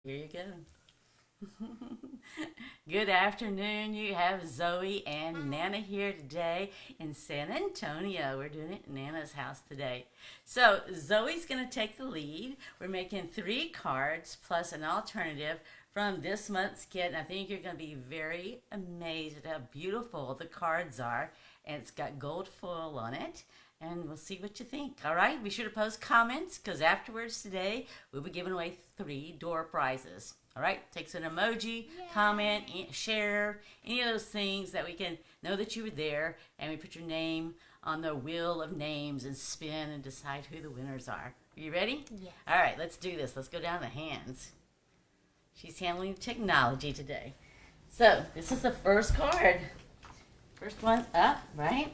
Here you go. Good afternoon. You have Zoe and Nana here today in San Antonio. We're doing it at Nana's house today. So Zoe's going to take the lead. We're making 3 cards plus an alternative from this month's kit. And I think you're going to be very amazed at how beautiful the cards are. And it's got gold foil on it. And we'll see what you think. All right, be sure to post comments because afterwards today we'll be giving away 3 door prizes. All right, takes an emoji, comment, share, any of those things that we can know that you were there, and we put your name on the wheel of names and spin and decide who the winners are. Are you ready? Yes. All right, let's do this. Let's go down the hands. She's handling technology today. So this is the first card. First one up, right?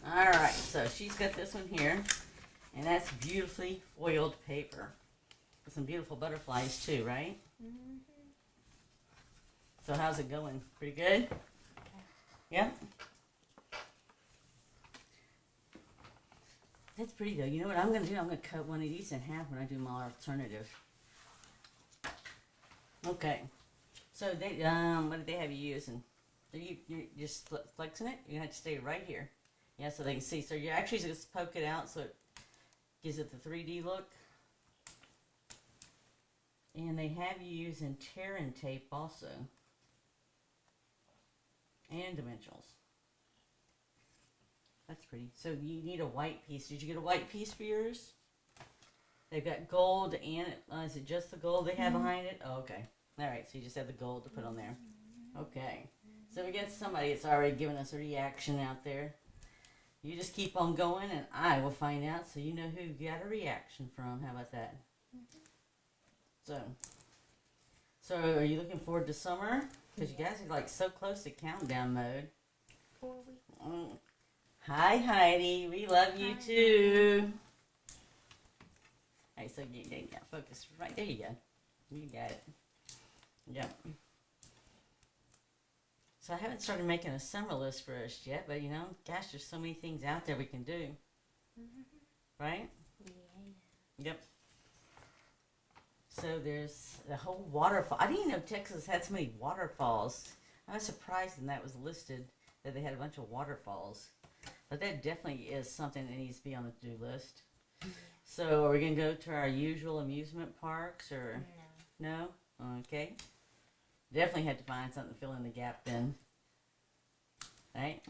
All right, so she's got this one here, and that's beautifully foiled paper with some beautiful butterflies too, right? Mm-hmm. So how's it going? Pretty good? Yep. That's pretty though. You know what I'm going to do? I'm going to cut one of these in half when I do my alternative. Okay. So they, what did they have you using? So you're just flexing it? You're going to have to stay right here. Yeah, so they can see. So you're actually just poke it out so it gives it the 3D look. And they have you using tear and tape also. And dimensionals. That's pretty. So you need a white piece. Did you get a white piece for yours? They've got gold and, is it just the gold they have behind it? Oh, okay. All right, so you just have the gold to put on there. Okay. So we got somebody that's already given us a reaction out there. You just keep on going, and I will find out so you know who you got a reaction from. How about that? So are you looking forward to summer? Because you guys are like so close to countdown mode. 4 weeks. Hi, Heidi. We love you too. All right, so you got focus right there. You go. You got it. Yep. So I haven't started making a summer list for us yet, but you know, gosh, there's so many things out there we can do. Right? Yeah. Yep. So there's the whole waterfall. I didn't even know Texas had so many waterfalls. I was surprised when that was listed that they had a bunch of waterfalls. But that definitely is something that needs to be on the to-do list. So are we going to go to our usual amusement parks or no? Okay. Definitely had to find something to fill in the gap then. Right?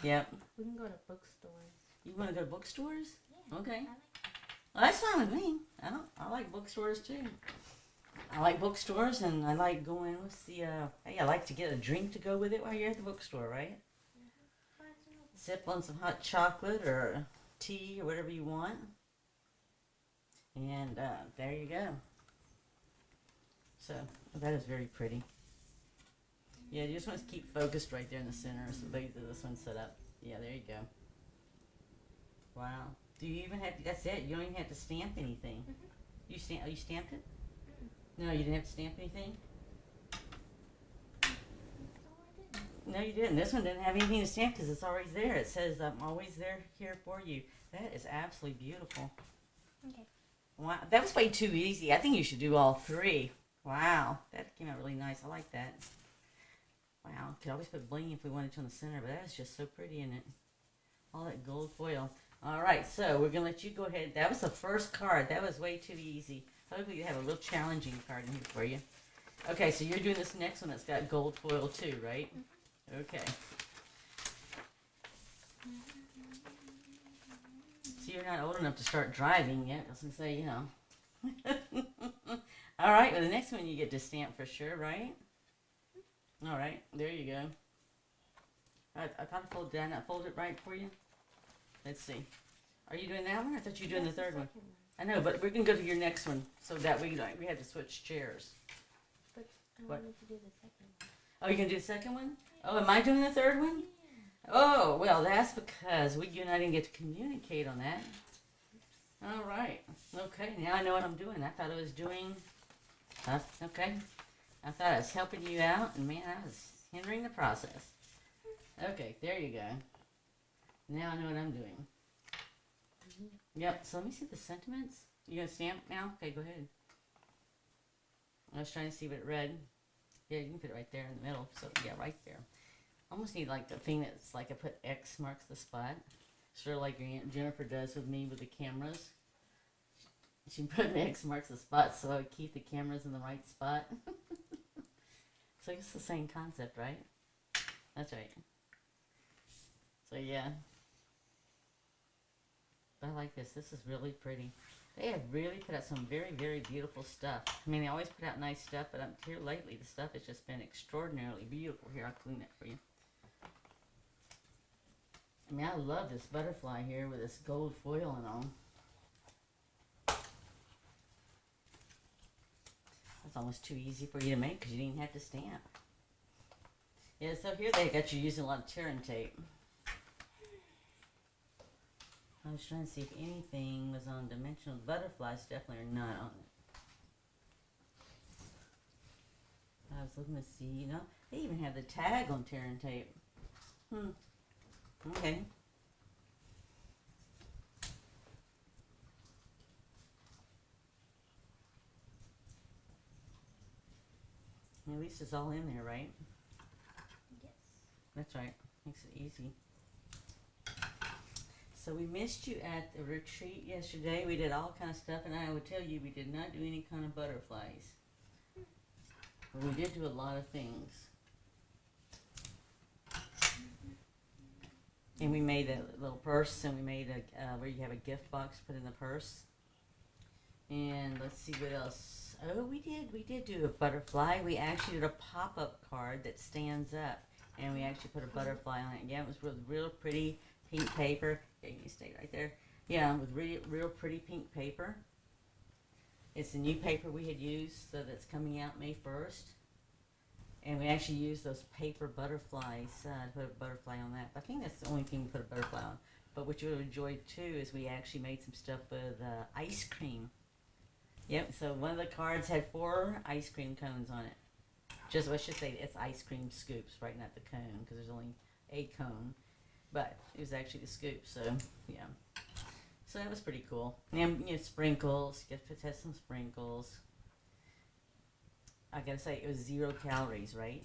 Yep. We can go to bookstores. You want to go to bookstores? Yeah. Okay. I like Well, that's fine with me. I like bookstores too. I like bookstores, and I like going. Hey, I like to get a drink to go with it while you're at the bookstore, right? Sip on some hot chocolate or tea or whatever you want. And there you go. So that is very pretty. Yeah, you just want to keep focused right there in the center. So this one's set up. Yeah, there you go. Wow. Do you even have to, that's it? You don't even have to stamp anything. You stamped it? No, you didn't have to stamp anything? No, you didn't. This one didn't have anything to stamp because it's always there. It says, I'm always there here for you. That is absolutely beautiful. Okay. Wow, that was way too easy. I think you should do all 3. Wow, that came out really nice. I like that. Wow, could always put bling if we wanted to in the center, but that is just so pretty, isn't it? All that gold foil. All right, so we're going to let you go ahead. That was the first card. That was way too easy. Hopefully you have a real challenging card in here for you. Okay, so you're doing this next one that's got gold foil too, right? Okay. So you're not old enough to start driving yet. I was going to say, you know. All right, well, the next one you get to stamp for sure, right? All right, there you go. I thought I folded, did I not fold it right for you? Let's see. Are you doing that one? I thought you were doing the third one. I know, but we're going to go to your next one so that we have to switch chairs. But I What? wanted to do the second one. Oh, you're going to do the second one? Oh, am I doing the third one? Oh, well, that's because you and I didn't get to communicate on that. All right. Okay, now I know what I'm doing. I thought I was doing... okay. I thought I was helping you out, and man, I was hindering the process. Okay, there you go. Now I know what I'm doing. Yep, so let me see the sentiments. You gonna stamp now? Okay, go ahead. I was trying to see what it read. Yeah, you can put it right there in the middle. So yeah, right there. Almost need like the thing that's like I put X marks the spot. Sort of like your Aunt Jennifer does with me with the cameras. She put an X marks the spot so I would keep the cameras in the right spot. So it's the same concept, right? That's right. So yeah. But I like this. This is really pretty. They have really put out some very, very beautiful stuff. I mean, they always put out nice stuff, but up here lately, the stuff has just been extraordinarily beautiful. Here, I'll clean it for you. I mean, I love this butterfly here with this gold foil and all. That's almost too easy for you to make because you didn't have to stamp. Yeah, so here they got you using a lot of tearing tape. I was trying to see if anything was on dimensional. Butterflies definitely are not on it. I was looking to see, you know, they even have the tag on tearing tape. Okay. At least it's all in there, right? Yes. That's right. Makes it easy. So we missed you at the retreat yesterday. We did all kind of stuff, and I would tell you we did not do any kind of butterflies. But we did do a lot of things. And we made a little purse, and we made a where you have a gift box put in the purse. And let's see what else. Oh, we did do a butterfly. We actually did a pop-up card that stands up, and we actually put a butterfly on it. Yeah, it was real pretty pink paper. Yeah, you stay right there. Yeah, with real pretty pink paper. It's the new paper we had used, so that's coming out May 1st. And we actually used those paper butterflies to put a butterfly on that. But I think that's the only thing we put a butterfly on. But what you would have enjoyed too is we actually made some stuff with ice cream. Yep, so one of the cards had 4 ice cream cones on it. Just, I should say it's ice cream scoops, right? Not the cone, because there's only a cone. But it was actually the scoop, so yeah. So that was pretty cool. And, you know, sprinkles. You get to test some sprinkles. I gotta say, it was 0 calories, right?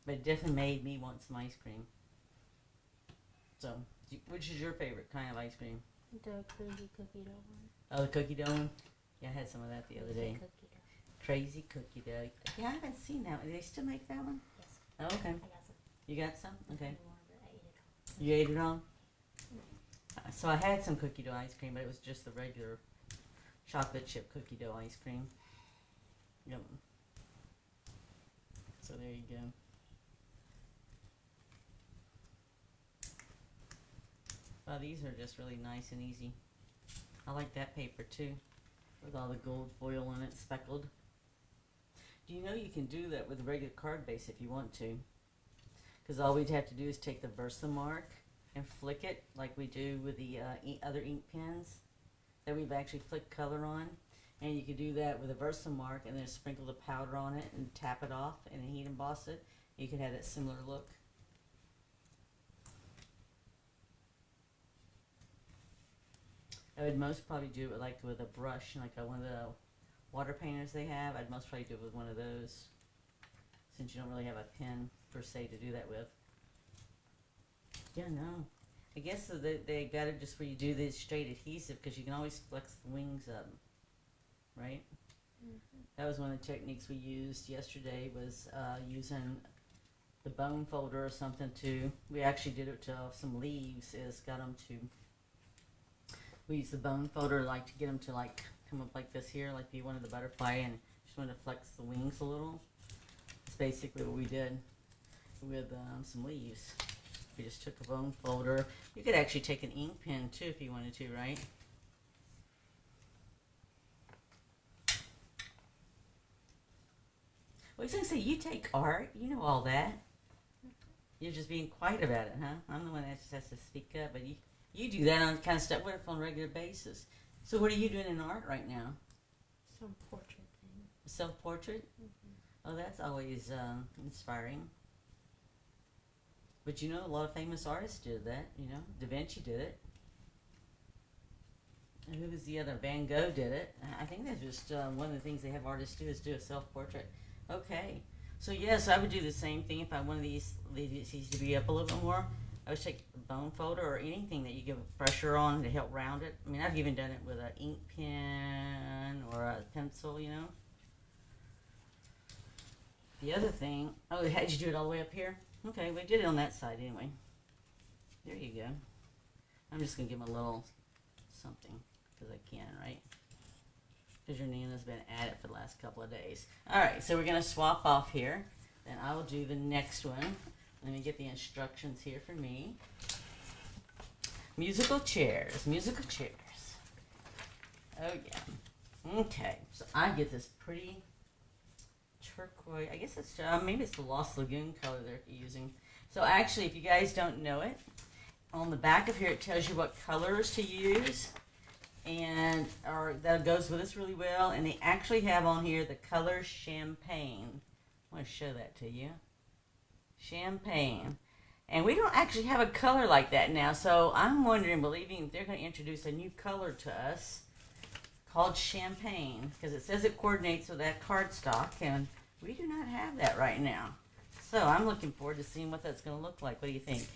But it definitely made me want some ice cream. So, which is your favorite kind of ice cream? The crazy cookie dough one. Oh, the cookie dough one? Yeah, I had some of that the other day. Cookie dough. Crazy cookie dough. Yeah, I haven't seen that one. Do they still make that one? Yes. Oh, okay. I got some. You got some? Okay. No longer. I ate it all. You ate it all? So I had some cookie dough ice cream, but it was just the regular chocolate chip cookie dough ice cream. Yep. So there you go. Wow, these are just really nice and easy. I like that paper too, with all the gold foil on it, speckled. Do you know you can do that with a regular card base if you want to? Because all we'd have to do is take the Versamark and flick it like we do with the other ink pens that we've actually flicked color on. And you could do that with a Versamark and then sprinkle the powder on it and tap it off and then heat emboss it. You could have that similar look. I would most probably do it like with a brush, like one of the water painters they have. I'd most probably do it with one of those, since you don't really have a pen per se to do that with. Yeah, no. I guess so they got it just where you do this straight adhesive, because you can always flex the wings up, right? That was one of the techniques we used yesterday, was using the bone folder or something to, we actually did it to some leaves, is got them to, we used the bone folder like to get them to like come up like this here, like you wanted the butterfly and just wanted to flex the wings a little. It's basically what we did with some leaves. We just took a bone folder. You could actually take an ink pen too if you wanted to, right? Well, I was going to say, you take art, you know all that. You're just being quiet about it, huh? I'm the one that just has to speak up, but you do that on kind of stuff. What if on a regular basis? So what are you doing in art right now? Some portrait thing. Self-portrait? Oh, that's always inspiring. But you know, a lot of famous artists did that, you know. Da Vinci did it. who was the other? Van Gogh did it. I think that's just one of the things they have artists do is do a self-portrait. Okay. So yes, I would do the same thing if I wanted these to be up a little bit more. I would take a bone folder or anything that you give pressure on to help round it. I mean, I've even done it with an ink pen or a pencil, you know. The other thing, oh, did you do it all the way up here? Okay, we did it on that side anyway. There you go. I'm just going to give him a little something because I can, right? Because your Nana's been at it for the last couple of days. All right, so we're going to swap off here. Then I will do the next one. Let me get the instructions here for me. Musical chairs, musical chairs. Oh, yeah. Okay, so I get this pretty turquoise. I guess it's, maybe it's the Lost Lagoon color they're using. So actually, if you guys don't know it, on the back of here it tells you what colors to use. And or that goes with this really well. And they actually have on here the color champagne. I want to show that to you. Champagne. And we don't actually have a color like that now, so I'm wondering, believing they're going to introduce a new color to us called champagne, because it says it coordinates with that cardstock, and we do not have that right now. So I'm looking forward to seeing what that's going to look like. What do you think?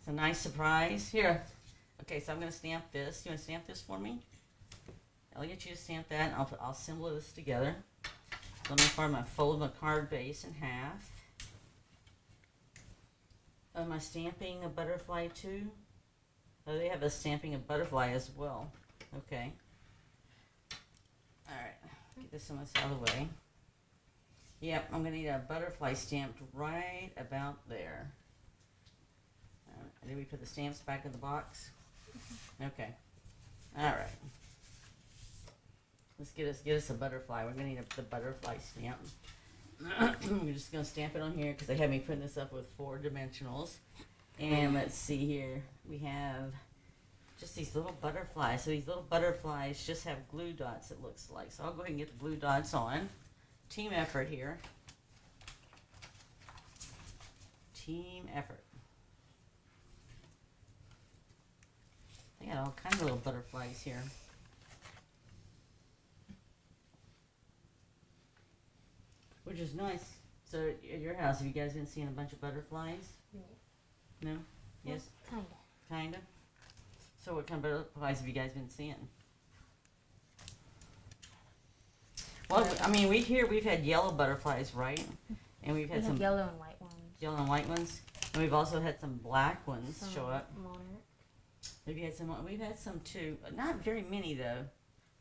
It's a nice surprise. Here. Okay, so I'm going to stamp this. You want to stamp this for me? I'll get you to stamp that, and I'll assemble this together. So I'm going to fold my card base in half. Am I stamping a butterfly too? Oh, they have a stamping a butterfly as well. Okay. Alright. Get this one out of the way. Yep, I'm going to need a butterfly stamped right about there. Did we put the stamps back in the box? Okay. Alright. Let's get us a butterfly. We're going to need the butterfly stamp. We're just going to stamp it on here because they have me putting this up with 4 dimensionals. And let's see here. We have just these little butterflies. So these little butterflies just have glue dots, it looks like. So I'll go ahead and get the glue dots on. Team effort here. Team effort. They got all kinds of little butterflies here. Which is nice. So at your house, have you guys been seeing a bunch of butterflies? No. No? Yes? Kinda. Kinda? So what kind of butterflies have you guys been seeing? Well, I mean, we've had yellow butterflies, right? And we've had some yellow and white ones. yellow and white ones. And we've also had some black ones show up. Monarch. Have you had some? We've had some too. Not very many though.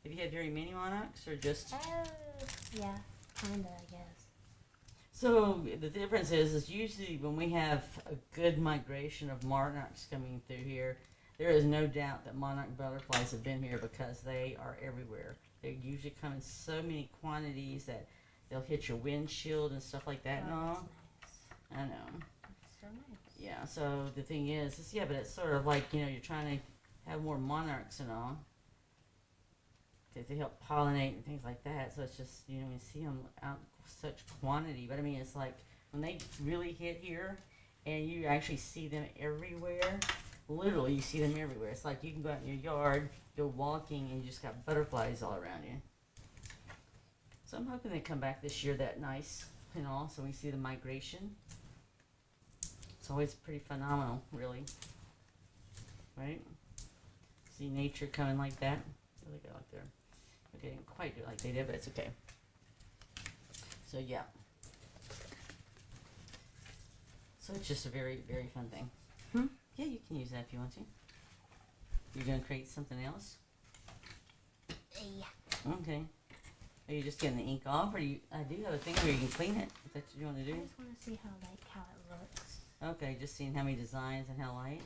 Have you had very many monarchs or just? Yeah, kinda, I guess. So the difference is usually when we have a good migration of monarchs coming through here, there is no doubt that monarch butterflies have been here because they are everywhere. They usually come in so many quantities that they'll hit your windshield and stuff like that and all. Nice. I know. That's so nice. Yeah, so the thing is yeah, but it's sort of like, you know, you're trying to have more monarchs and all. To help pollinate and things like that. So it's just, you know, you see them out such quantity. But I mean, it's like when they really hit here and you actually see them everywhere. Literally, you see them everywhere. It's like you can go out in your yard, go walking, and you just got butterflies all around you. So I'm hoping they come back this year that nice and all, so we see the migration. It's always pretty phenomenal, really. Right? See nature coming like that. There they go out there. Okay, didn't quite do it like they did, but it's okay. So yeah. So it's just a very, very fun thing. Yeah, you can use that if you want to. You're going to create something else? Yeah. Okay. Are you just getting the ink off, or I do have a thing where you can clean it, if that's what you want to do. I just want to see how it looks. Okay, just seeing how many designs and how light.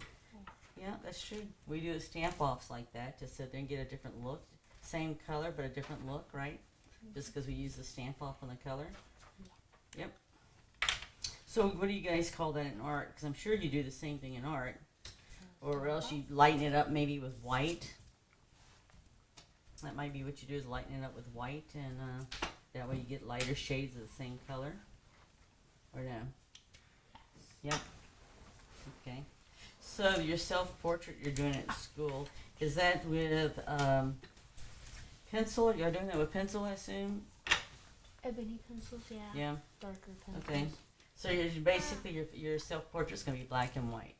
Yeah, that's true. We do stamp offs like that to sit there and get a different look. Same color, but a different look, right? Just because we use the stamp off on the color. Yep. So what do you guys call that in art? Because I'm sure you do the same thing in art. Or else you lighten it up maybe with white. That might be what you do, is lighten it up with white, and that way you get lighter shades of the same color. Or no? Yep. Okay. So your self-portrait, you're doing it at school. Is that with pencil? You're doing that with pencil, I assume? Ebony pencils, yeah. Yeah. Darker pencils. Okay. So basically your self-portrait's going to be black and white,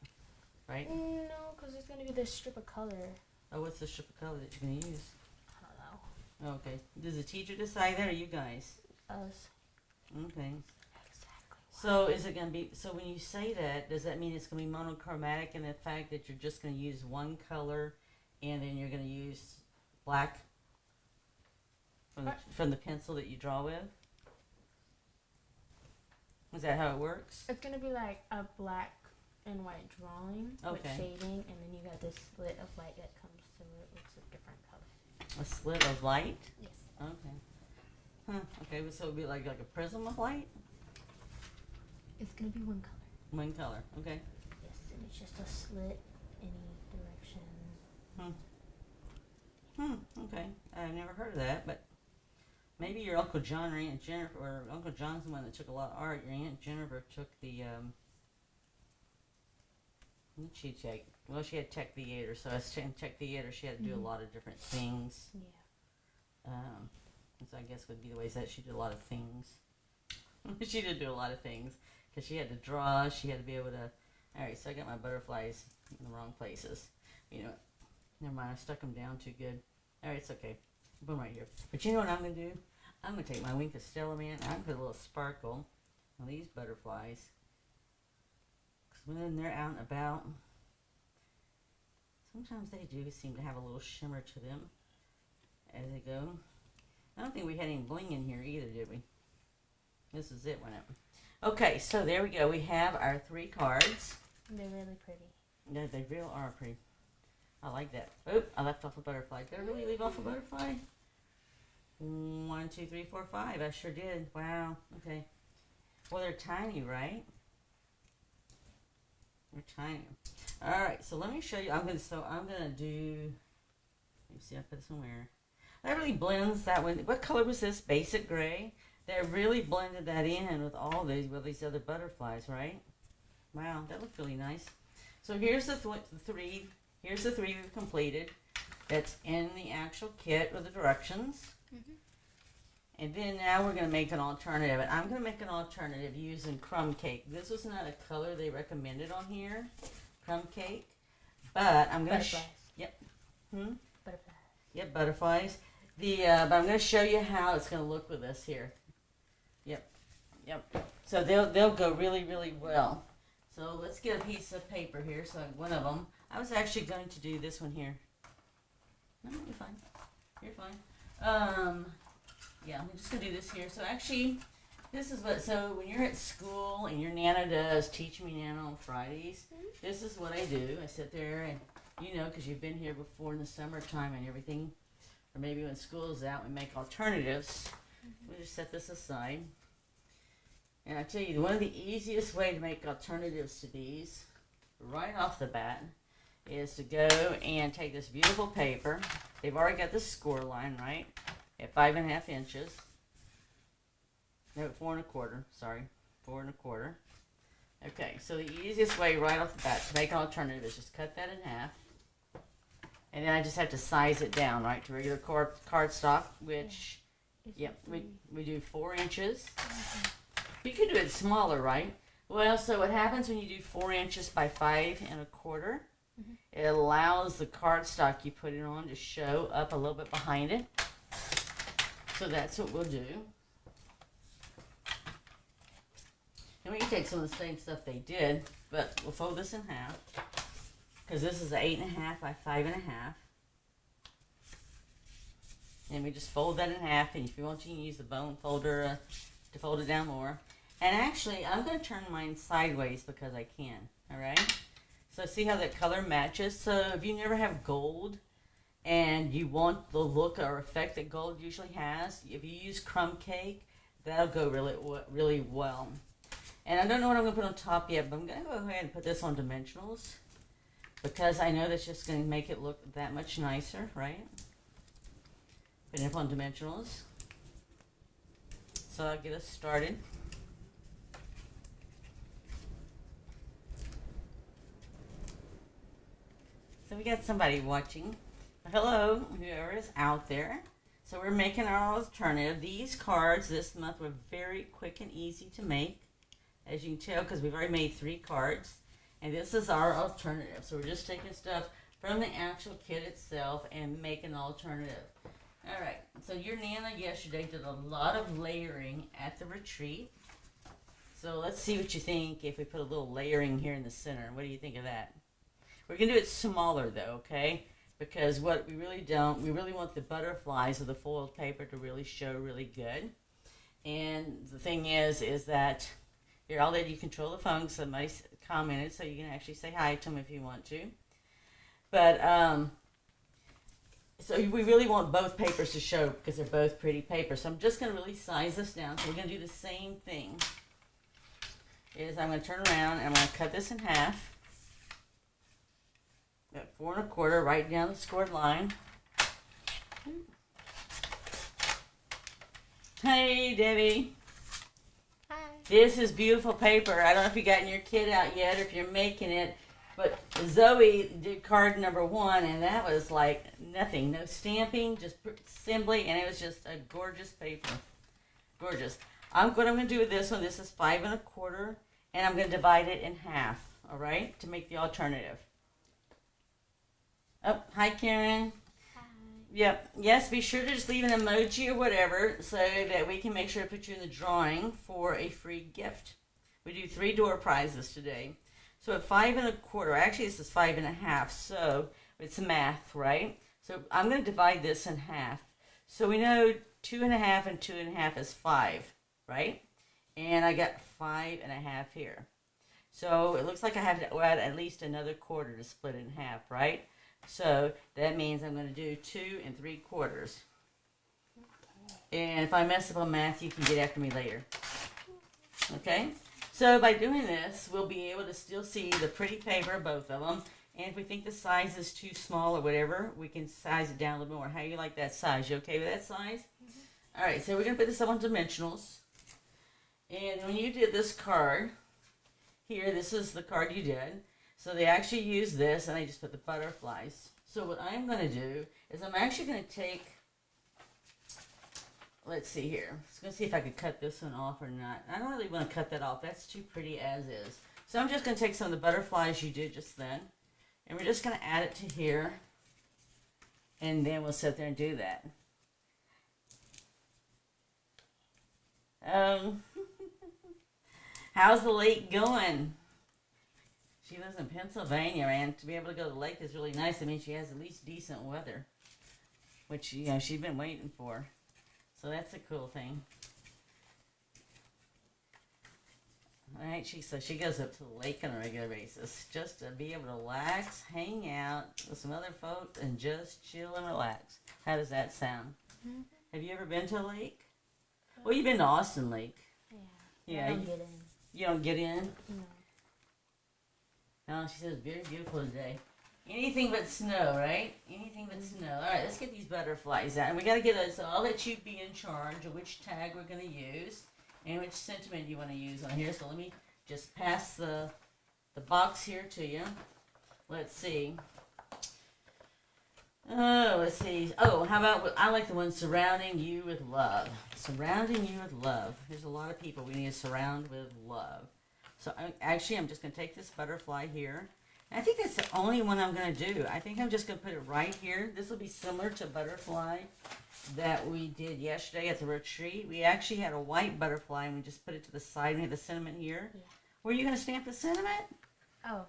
right? No, because it's going to be this strip of color. Oh, what's the strip of color that you're going to use? I don't know. Oh, okay. Does the teacher decide that or you guys? Us. Okay. Exactly. So is it going to be, so when you say that, does that mean it's going to be monochromatic in the fact that you're just going to use one color and then you're going to use black from the pencil that you draw with? Is that how it works? It's going to be like a black and white drawing with Okay. shading, and then you got this slit of light that comes through it, which is a different color. A slit of light? Yes. Okay. Huh. Okay, so it would be like a prism of light? It's going to be one color. One color. Okay. Yes, and it's just a slit any direction. Okay. I've never heard of that, but maybe your Uncle John or Aunt Jennifer, or Uncle John's the one that took a lot of art. Your Aunt Jennifer took the, what did she take? Well, she had tech theater, so as in tech theater, she had to do a lot of different things. Yeah. So I guess would be the ways that she did a lot of things. She did do a lot of things because she had to draw. She had to be able to. All right, so I got my butterflies in the wrong places. You know, never mind. I stuck them down too good. All right, it's okay. Put them right here. But you know what I'm gonna do? I'm gonna take my Wink of Stella, man. I'm gonna put a little sparkle on these butterflies. Because when they're out and about, sometimes they do seem to have a little shimmer to them as they go. I don't think we had any bling in here either, did we? This is it, wasn't it? Okay, so there we go. We have our 3 cards. They're really pretty. Yeah, they really are pretty. I like that. Oop, I left off a butterfly. Did I really leave off a butterfly? 1, 2, 3, 4, 5. I sure did. Wow. Okay. Well, they're tiny, right? They're tiny. All right. So let me show you. I'm gonna do. Let me see. I put it somewhere. That really blends that one. What color was this? Basic gray. That really blended that in with all these other butterflies, right? Wow, that looked really nice. So here's the 3. Here's the 3 we've completed. That's in the actual kit with the directions. And then now we're going to make an alternative. And I'm going to make an alternative using crumb cake. This was not a color they recommended on here, crumb cake. But I'm going to... Butterflies. Yep. Butterflies. Yep, butterflies. But I'm going to show you how it's going to look with this here. Yep. So they'll go really, really well. So let's get a piece of paper here. So one of them. I was actually going to do this one here. No, you're fine. You're fine. Yeah, I'm just going to do this here. So actually, this is what, so when you're at school and your Nana does Teach Me Nana on Fridays, this is what I do. I sit there and, you know, because you've been here before in the summertime and everything, or maybe when school's out, we make alternatives. We just set this aside. And I tell you, one of the easiest way to make alternatives to these, right off the bat, is to go and take this beautiful paper. They've already got the score line, right? At 5.5 inches. No, 4 1/4. Sorry, 4 1/4. Okay, so the easiest way right off the bat to make an alternative is just cut that in half. And then I just have to size it down, right, to regular cardstock, which, yep, we do 4 inches. You could do it smaller, right? Well, so what happens when you do 4 inches by 5 1/4? It allows the cardstock you put it on to show up a little bit behind it. So that's what we'll do. And we can take some of the same stuff they did, but we'll fold this in half. Because this is 8.5 by 5.5. And we just fold that in half, and if you want, you can use the bone folder to fold it down more. And actually, I'm going to turn mine sideways because I can, alright? So see how that color matches? So if you never have gold, and you want the look or effect that gold usually has, if you use crumb cake, that'll go really well. And I don't know what I'm going to put on top yet, but I'm going to go ahead and put this on dimensionals, because I know that's just going to make it look that much nicer, right? Put it up on dimensionals. So I'll get us started. So we got somebody watching. hello, whoever is out there. So we're making our alternative. These cards this month were very quick and easy to make, as you can tell, because we've already made 3 cards. And this is our alternative. So we're just taking stuff from the actual kit itself and making an alternative. All right, so your Nana yesterday did a lot of layering at the retreat. So let's see what you think if we put a little layering here in the center. What do you think of that? We're going to do it smaller though, okay? Because what we really want the butterflies of the foiled paper to really show really good. And the thing is that here, I'll let you control the phone. Somebody commented, so you can actually say hi to them if you want to. But, so we really want both papers to show because they're both pretty papers. So I'm just going to really size this down. So we're going to do the same thing. I'm going to turn around and I'm going to cut this in half. Got 4 1/4 right down the scored line. Hey, Debbie. Hi. This is beautiful paper. I don't know if you gotten your kit out yet or if you're making it, but Zoe did card number 1, and that was like nothing. No stamping, just assembly, and it was just a gorgeous paper. Gorgeous. What I'm going to do with this one, this is 5 1/4, and I'm going to divide it in half, all right, to make the alternative. Oh, hi, Karen. Hi. Yep. Yes, be sure to just leave an emoji or whatever so that we can make sure to put you in the drawing for a free gift. We do 3 door prizes today. So at 5 1/4, actually this is 5 1/2, so it's math, right? So I'm going to divide this in half. So we know 2 1/2 and 2 1/2 is 5, right? And I got 5 1/2 here. So it looks like I have to add at least another quarter to split it in half, right? So that means I'm going to do 2 3/4. And if I mess up on math, you can get after me later. Okay? So by doing this, we'll be able to still see the pretty paper, both of them. And if we think the size is too small or whatever, we can size it down a little more. How do you like that size? You okay with that size? Mm-hmm. All right, so we're going to put this up on dimensionals. And when you did this card, here, this is the card you did. So they actually use this, and they just put the butterflies. So what I'm going to do is I'm actually going to take, let's see here. I'm just going to see if I could cut this one off or not. I don't really want to cut that off. That's too pretty as is. So I'm just going to take some of the butterflies you did just then, and we're just going to add it to here, and then we'll sit there and do that. How's the lake going? She lives in Pennsylvania, and to be able to go to the lake is really nice. I mean, she has at least decent weather, which, you know, she's been waiting for. So that's a cool thing. All right, so she goes up to the lake on a regular basis just to be able to relax, hang out with some other folks, and just chill and relax. How does that sound? Mm-hmm. Have you ever been to a lake? Well, you've been to Austin Lake. Yeah. Yeah. I don't get in. You don't get in? No. No, she says very beautiful today. Anything but snow, right? Anything but snow. All right, let's get these butterflies out. And we got to get those, so I'll let you be in charge of which tag we're going to use and which sentiment you want to use on here. So let me just pass the box here to you. Let's see. Oh, let's see. Oh, how about, I like the one surrounding you with love. Surrounding you with love. There's a lot of people we need to surround with love. So I'm just going to take this butterfly here. And I think that's the only one I'm going to do. I think I'm just going to put it right here. This will be similar to butterfly that we did yesterday at the retreat. We actually had a white butterfly and we just put it to the side. We have the sentiment here. Yeah. Were you going to stamp the sentiment? Oh.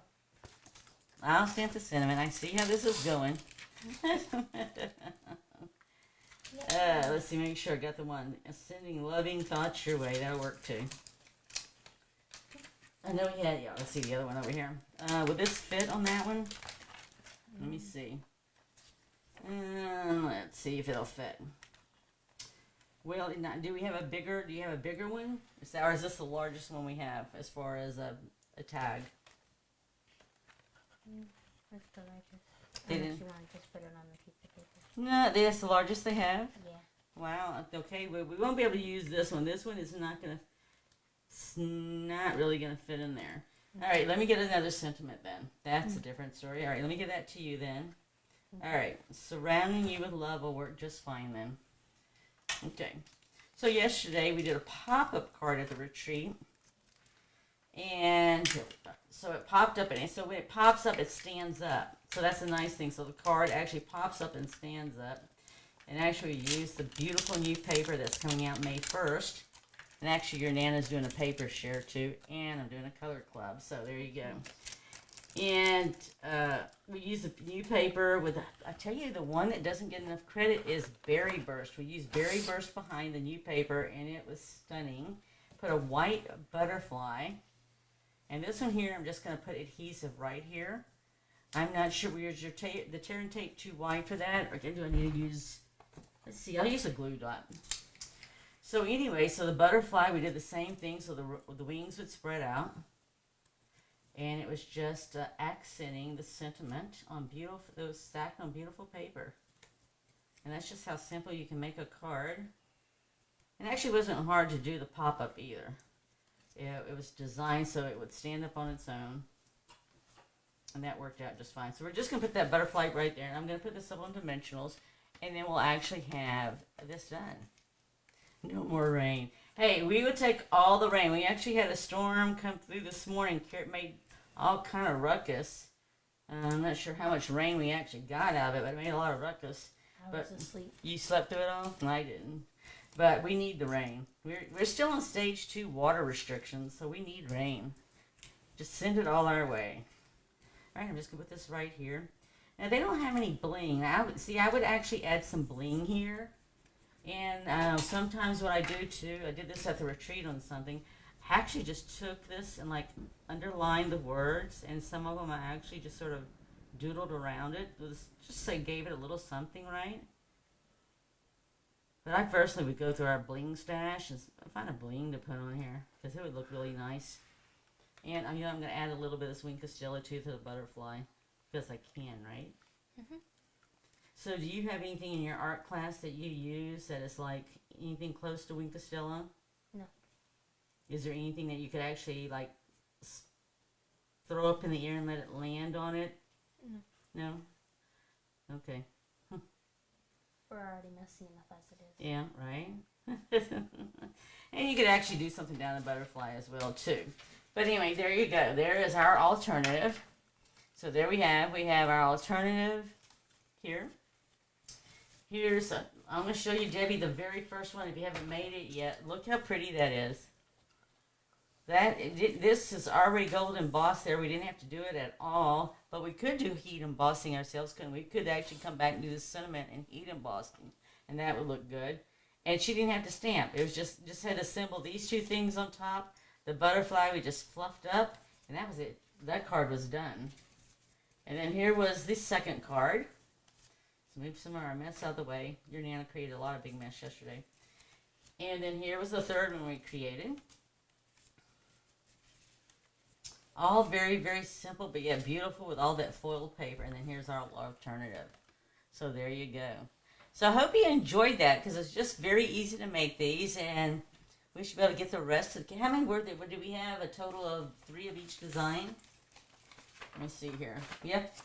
I'll stamp the sentiment. I see how this is going. Let's see, make sure I got the one. Sending loving thoughts your way. That'll work too. I know we had, yeah, let's see the other one over here. Would this fit on that one? Let me see. Let's see if it'll fit. Well, do you have a bigger one? Or is this the largest one we have as far as a tag? That's the largest. They Unless didn't. you want to just put it on the piece of paper. No, that's the largest they have? Yeah. Wow, okay, we won't be able to use this one. This one is not really going to fit in there. All right, let me get another sentiment then. That's a different story. All right, let me get that to you then. All right, surrounding you with love will work just fine then. Okay, so yesterday we did a pop-up card at the retreat, and so it popped up, and so when it pops up, it stands up. So that's a nice thing. So the card actually pops up and stands up, and actually we use the beautiful new paper that's coming out May 1st. And actually, your Nana's doing a paper share too, and I'm doing a color club. So there you go. And we use a new paper with, I tell you, the one that doesn't get enough credit is Berry Burst. We used Berry Burst behind the new paper, and it was stunning. Put a white butterfly. And this one here, I'm just going to put adhesive right here. I'm not sure, where's your the tear and tape too wide for that? Or do I need to use, let's see, I'll use a glue dot. So anyway, so the butterfly, we did the same thing, so the wings would spread out. And it was just accenting the sentiment on beautiful, it was stacked on beautiful paper. And that's just how simple you can make a card. And actually wasn't hard to do the pop-up either. It was designed so it would stand up on its own. And that worked out just fine. So we're just going to put that butterfly right there. And I'm going to put this up on dimensionals. And then we'll actually have this done. No more rain. Hey, we would take all the rain. We actually had a storm come through this morning. It made all kind of ruckus. I'm not sure how much rain we actually got out of it, but it made a lot of ruckus. I was asleep. You slept through it all? And I didn't. But we need the rain. We're still on stage 2 water restrictions, so we need rain. Just send it all our way. All right, I'm just going to put this right here. Now, they don't have any bling. I would actually add some bling here. And sometimes what I do too, I did this at the retreat on something, I actually just took this and like underlined the words, and some of them I actually just sort of doodled around it. Just say gave it a little something, right? But I personally would go through our bling stash and find a bling to put on here because it would look really nice. And I'm going to add a little bit of Swing Castillo too to the butterfly because I can, right? Mm-hmm. So do you have anything in your art class that you use that is like anything close to Wink Castillo? No. Is there anything that you could actually like throw up in the air and let it land on it? No? Okay. We're already messy enough as it is. Yeah, right? And you could actually do something down the butterfly as well too. But anyway, there you go. There is our alternative. So there we have our alternative here. I'm going to show you, Debbie, the very first one. If you haven't made it yet, look how pretty that is. This is already gold embossed there. We didn't have to do it at all, but we could do heat embossing ourselves. We could actually come back and do the sentiment and heat embossing, and that would look good. And she didn't have to stamp. It was just had to assemble these 2 things on top. The butterfly we just fluffed up, and that was it. That card was done. And then here was the second card. Move some of our mess out of the way. Your Nana created a lot of big mess yesterday. And then here was the third one we created. All very, very simple, but yet beautiful with all that foiled paper. And then here's our alternative. So there you go. So I hope you enjoyed that because it's just very easy to make these. And we should be able to get the rest of how many were there? Did we have a total of 3 of each design? Let me see here. Yep.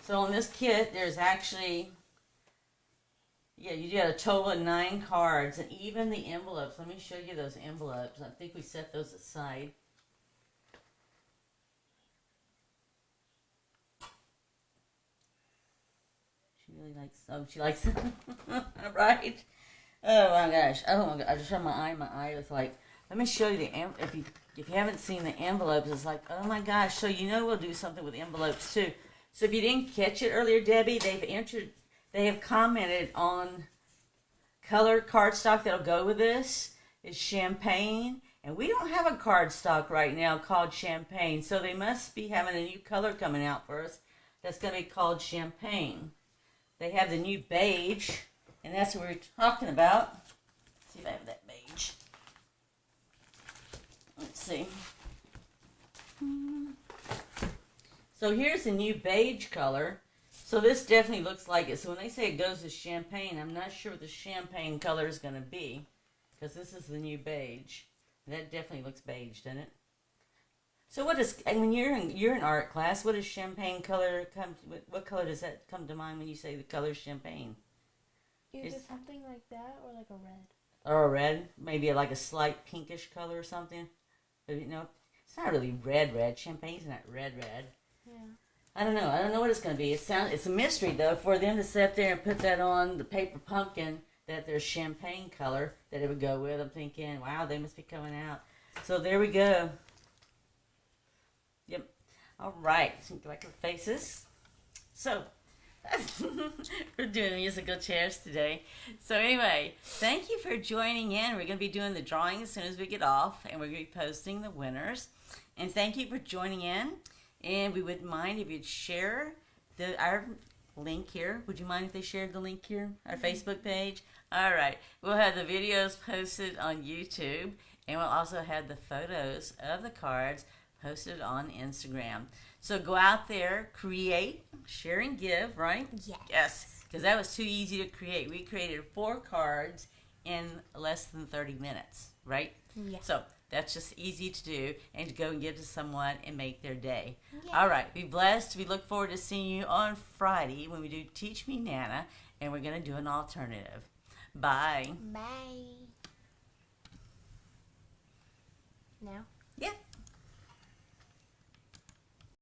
So on this kit, there's actually... Yeah, you got a total of 9 cards, and even the envelopes. Let me show you those envelopes. I think we set those aside. She really likes, she likes them. Right? Oh my gosh. I just had my eye was like, let me show you the, if you haven't seen the envelopes, it's like, oh my gosh. So we'll do something with envelopes too. So if you didn't catch it earlier, Debbie, they have commented on colored cardstock that'll go with this. It's champagne. And we don't have a cardstock right now called champagne. So they must be having a new color coming out for us that's going to be called champagne. They have the new beige. And that's what we're talking about. Let's see if I have that beige. Let's see. So here's the new beige color. So this definitely looks like it. So when they say it goes to champagne, I'm not sure what the champagne color is going to be. Because this is the new beige. That definitely looks beige, doesn't it? So what is, and when you're in art class, what does champagne color come? What color does that come to mind when you say the color champagne? Either Is something like that or like a red. or a red, maybe like a slight pinkish color or something. But it's not really red red. Champagne's not red red. Yeah. I don't know. I don't know what it's going to be. It's a mystery though for them to sit there and put that on the paper pumpkin that there's champagne color that it would go with. I'm thinking, wow, they must be coming out. So there we go. Yep. All right. Like the faces. So we're doing musical chairs today. So anyway, thank you for joining in. We're going to be doing the drawing as soon as we get off, and we're going to be posting the winners. And thank you for joining in. And we wouldn't mind if you'd share our link here. Would you mind if they shared the link here? Our Facebook page? All right. We'll have the videos posted on YouTube, and we'll also have the photos of the cards posted on Instagram. So go out there, create, share, and give, right? Yes. Yes, because that was too easy to create. We created 4 cards in less than 30 minutes, right? Yeah. So that's just easy to do and to go and give to someone and make their day. Yeah. All right, be blessed. We look forward to seeing you on Friday when we do Teach Me Nana, and we're going to do an alternative. Bye. Bye. Now.